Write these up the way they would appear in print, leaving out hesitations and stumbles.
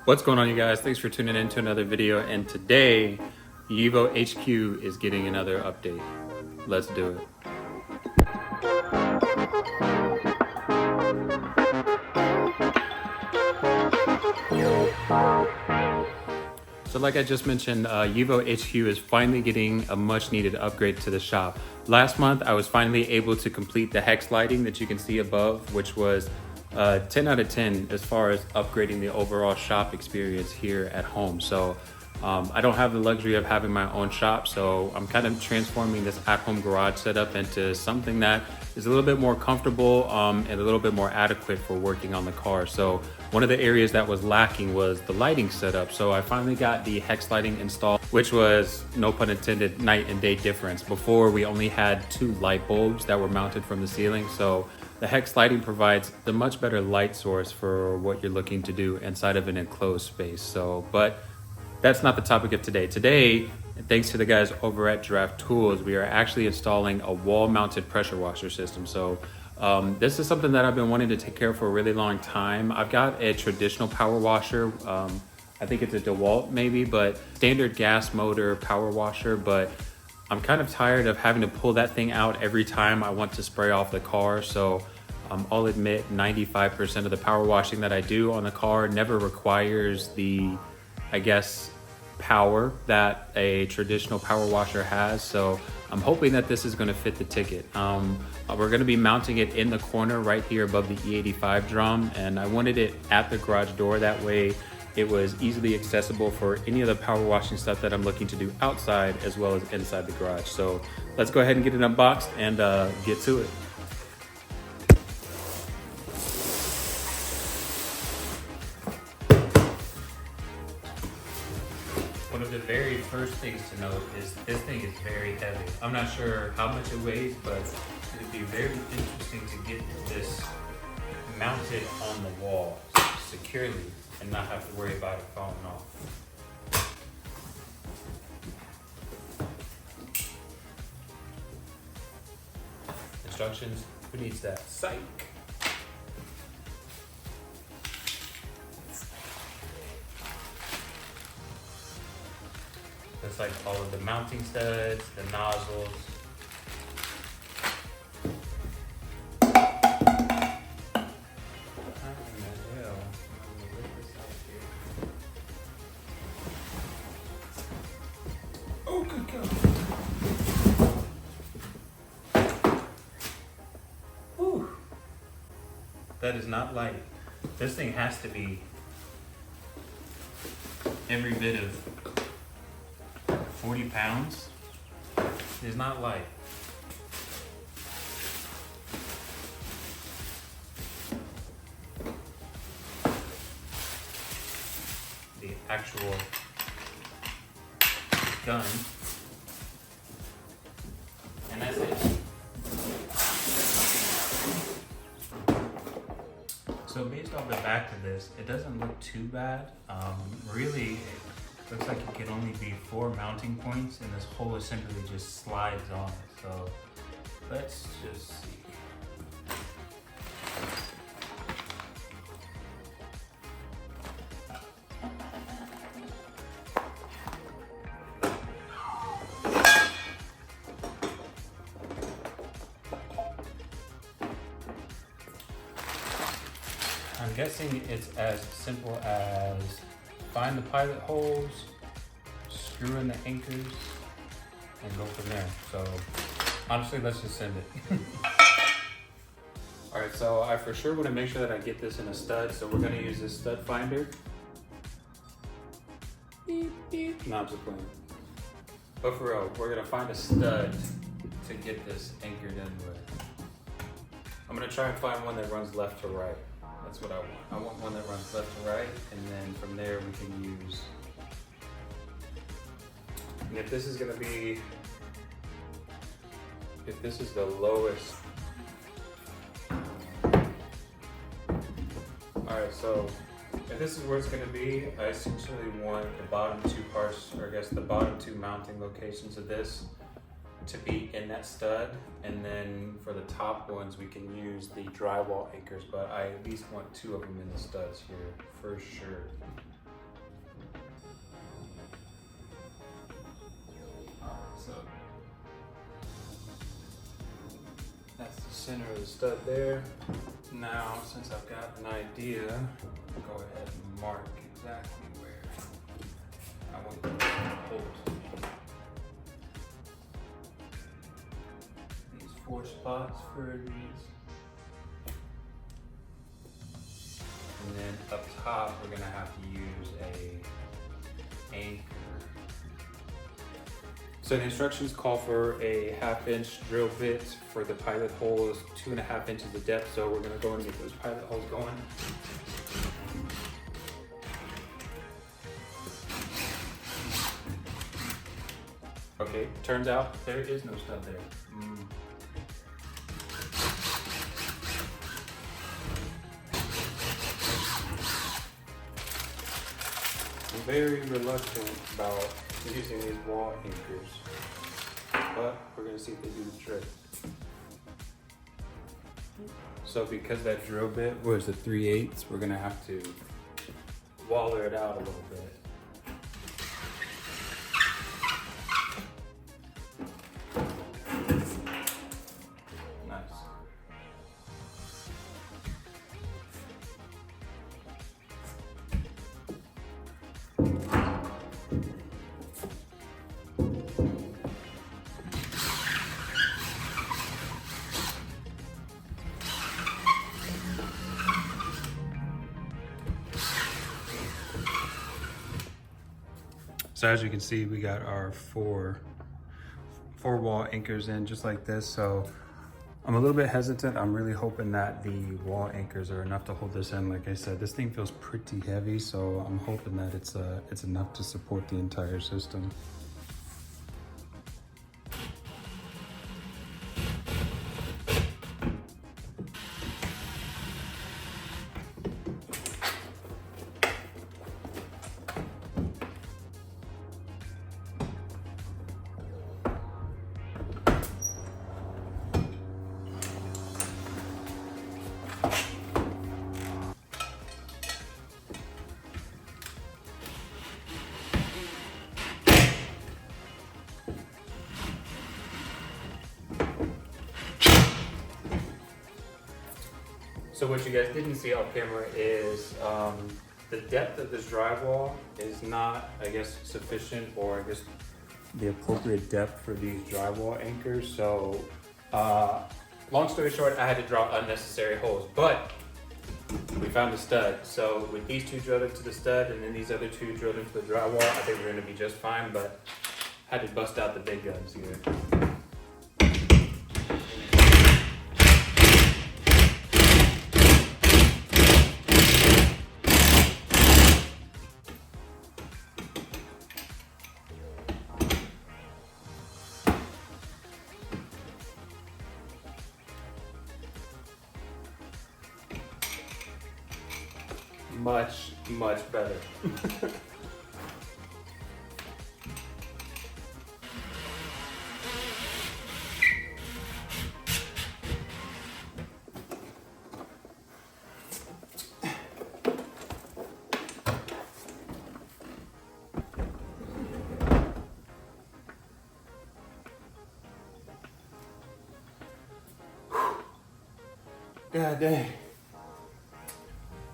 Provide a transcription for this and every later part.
What's going on, you guys? Thanks for tuning in to another video, and today YEEEEVO HQ is getting another update. Let's do it. So like I just mentioned, YEEEEVO HQ is finally getting a much needed upgrade to the shop. Last month, I was finally able to complete the hex lighting that you can see above, which was 10 out of 10 as far as upgrading the overall shop experience here at home. So I don't have the luxury of having my own shop, so I'm kind of transforming this at-home garage setup into something that is a little bit more comfortable and a little bit more adequate for working on the car. So one of the areas that was lacking was the lighting setup. So I finally got the hex lighting installed, which was, no pun intended, night and day difference. Before, we only had 2 light bulbs that were mounted from the ceiling. So the hex lighting provides the much better light source for what you're looking to do inside of an enclosed space. So, but that's not the topic of today. Today, thanks to the guys over at Giraffe Tools, we are actually installing a wall-mounted pressure washer system. So this is something that I've been wanting to take care of for a really long time. I've got a traditional power washer. I think it's a DeWalt maybe, but standard gas motor power washer. But I'm kind of tired of having to pull that thing out every time I want to spray off the car. So I'll admit 95% of the power washing that I do on the car never requires the, I guess, power that a traditional power washer has. So I'm hoping that this is going to fit the ticket. We're going to be mounting it in the corner right here above the E85 drum, and I wanted it at the garage door. That way it was easily accessible for any of the power washing stuff that I'm looking to do outside as well as inside the garage. So let's go ahead and get it unboxed and get to it. One of the very first things to note is this thing is very heavy. I'm not sure how much it weighs, but it'd be very interesting to get this mounted on the wall securely and not have to worry about it falling off. Instructions, who needs that? Psych! It's like all of the mounting studs, the nozzles. Oh, good God. Whew. That is not light. This thing has to be every bit of 40 pounds. It's not light. The actual gun, and that's it. So based off the back of this, it doesn't look too bad. Really, it looks like it can only be 4 mounting points, and this whole assembly just slides on. So let's just see. I'm guessing it's as simple as find the pilot holes, screw in the anchors, and go from there. So honestly, let's just send it. All right, so I for sure want to make sure that I get this in a stud. So we're gonna use this stud finder. Beep, beep. No, I'm just playing. But for real, we're gonna find a stud to get this anchored in with. I'm gonna try and find one that runs left to right. That's what I want. I want one that runs left to right, and then from there we can use, and if this is gonna be, if this is the lowest, all right, so if this is where it's gonna be, I essentially want the bottom 2 parts, or I guess the bottom 2 mounting locations of this to be in that stud, and then for the top ones we can use the drywall anchors, but I at least want 2 of them in the studs here for sure. So that's the center of the stud there. Now, since I've got an idea, I'll go ahead and mark exactly where I want the holes. These 4 spots for these. And then up top, we're gonna have to use a anchor. So the instructions call for a 1/2-inch drill bit for the pilot holes, 2.5 inches of depth. So we're gonna go and get those pilot holes going. Okay, turns out there is no stud there. I'm very reluctant about using these wall anchors, but we're gonna see if they do the trick. So because that drill bit was a 3/8, we're gonna have to waller it out a little bit. Nice. So as you can see, we got our four wall anchors in just like this. So I'm a little bit hesitant. I'm really hoping that the wall anchors are enough to hold this in. Like I said, this thing feels pretty heavy, so I'm hoping that it's enough to support the entire system. So what you guys didn't see off camera is the depth of this drywall is not, I guess, sufficient, or I guess the appropriate depth for these drywall anchors. So long story short, I had to draw unnecessary holes, but we found a stud. So with these 2 drilled into the stud and then these other 2 drilled into the drywall, I think we're gonna be just fine, but had to bust out the big guns here. Much better. God dang.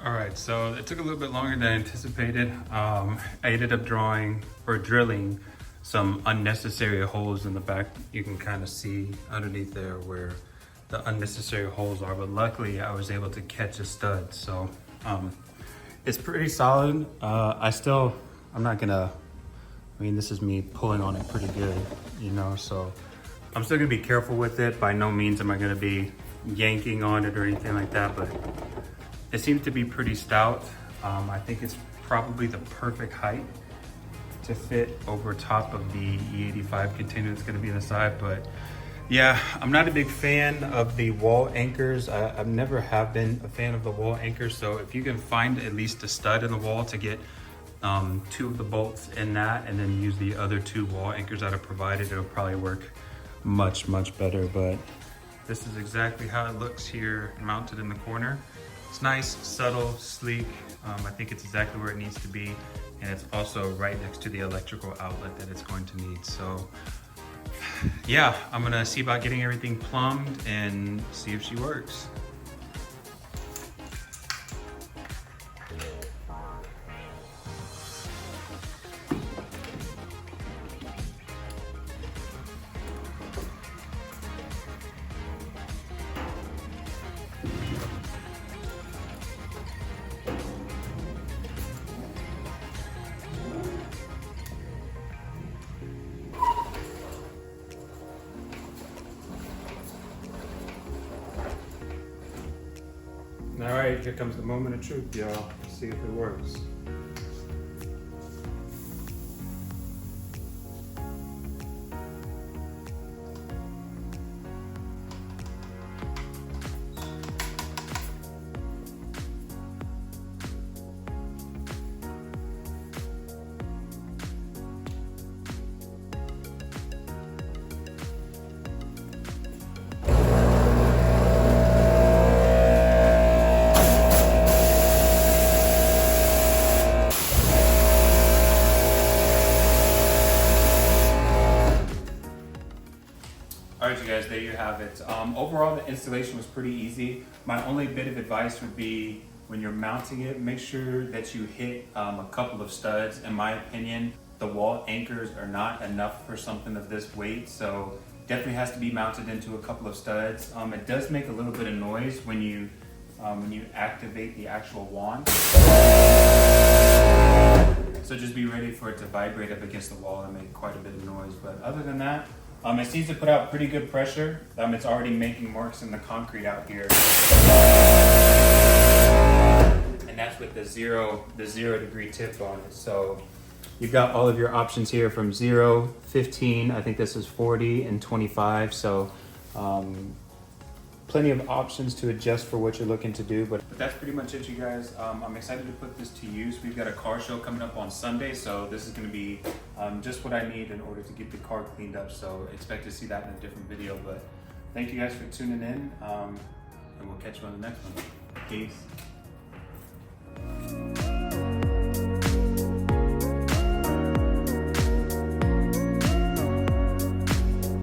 All right, so it took a little bit longer than I anticipated. I ended up drilling some unnecessary holes in the back. You can kind of see underneath there where the unnecessary holes are, but luckily I was able to catch a stud. So it's pretty solid. I'm not gonna, I mean, this is me pulling on it pretty good, you know, so I'm still gonna be careful with it. By no means am I gonna be yanking on it or anything like that, but it seems to be pretty stout. I think it's probably the perfect height to fit over top of the YEEEEVO container that's gonna be on the side. But yeah, I'm not a big fan of the wall anchors. I've never have been a fan of the wall anchors. So if you can find at least a stud in the wall to get 2 of the bolts in that, and then use the other 2 wall anchors that are provided, it'll probably work much better. But this is exactly how it looks here mounted in the corner. It's nice, subtle, sleek. I think it's exactly where it needs to be. And it's also right next to the electrical outlet that it's going to need. So yeah, I'm gonna see about getting everything plumbed and see if she works. All right, here comes the moment of truth, y'all. Let's see if it works. All right, you guys, there you have it. Overall, the installation was pretty easy. My only bit of advice would be when you're mounting it, make sure that you hit a couple of studs. In my opinion, the wall anchors are not enough for something of this weight, so definitely has to be mounted into a couple of studs. It does make a little bit of noise when you activate the actual wand. So just be ready for it to vibrate up against the wall and make quite a bit of noise. But other than that, it seems to put out pretty good pressure. It's already making marks in the concrete out here. And that's with the zero degree tip on it. So you've got all of your options here from 0, 15, I think this is 40 and 25. So plenty of options to adjust for what you're looking to do, but that's pretty much it, you guys. I'm excited to put this to use. We've got a car show coming up on Sunday, so this is going to be just what I need in order to get the car cleaned up, so expect to see that in a different video. But thank you guys for tuning in, and we'll catch you on the next one. Peace.